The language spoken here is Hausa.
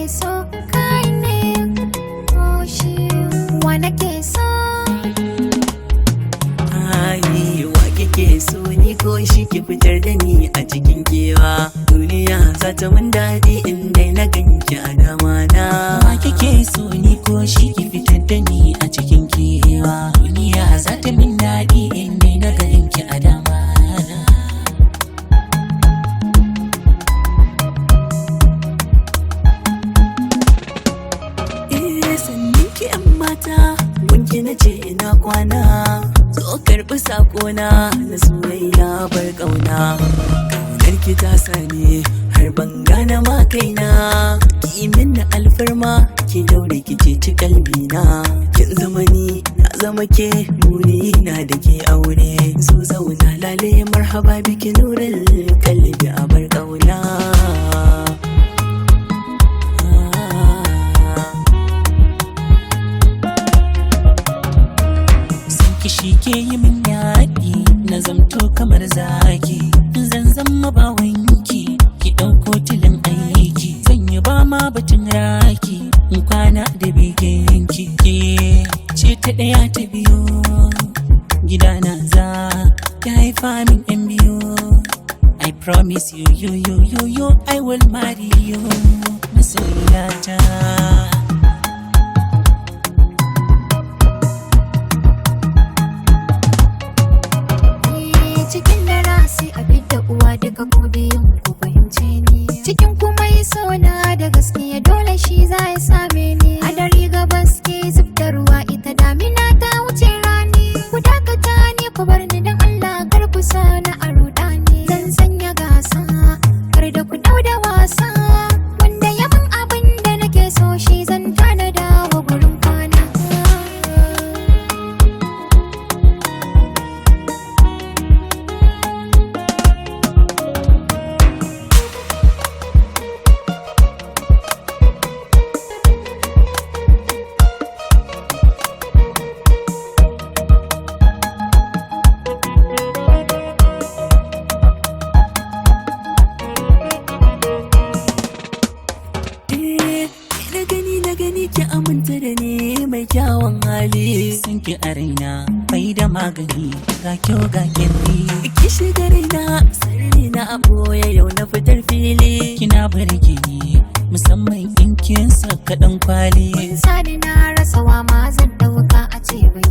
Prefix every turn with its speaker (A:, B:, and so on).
A: so kai ne ko shi wa nake so
B: ai wa kike so ni ko shi ki fitar da ni a cikin kewa duniya za ta mun daɗi in dai na ganki a dama na
C: wa kike so ni ko shi ki fitar da ni a cikin kewa duniya za ta min daɗi in dai na ganki a dama na
B: sannin ki yan mata wanki na ce ina kwana zo karɓi sakona na soyayya bar ƙauna ƙaunar ki ta sani har ban gane ma kaina ki min na alfarma ki daure ki ci kalbina kin zama ni na zama ke buri na da ke aure zo zauna lale marhaba biki nurul kalbi a bar ƙauna
C: shi ke yi min yaƙi na zamto kamar zaki zan zama bawanki ki ɗauko tilin aiki zan yi ba ma batun raki in kwana da biginki ke ce ta ɗaya ta biyu gidana za ta haifa min ɗan biyu I promise you I will marry you masoyiyata
A: cikin dara sai a fidda uwa duka ko biyun ku fahimce ni cikin kuma yi sona da gaskiya dole shi za ya same ni a dare gabas ke zub da ruwa ita damina ta wuce rani ku dakata ni ku bar ni don Allah kar ku sana a ruɗa ni zan sanya gasa kar da ku dau da wasa wanda ya min abin da nake so shi zan tanada wa gurin kwana
B: na gani ki aminta da ni mai kyawun hali
C: sun ki a raina bai da magani ga kyau ga kyalli
B: ki shiga raina sarri na aboye yau na fitar fili
C: kina burge ni musamman in kin saka dan kwali
A: sani na rasa wa ma zan dauka a ce bai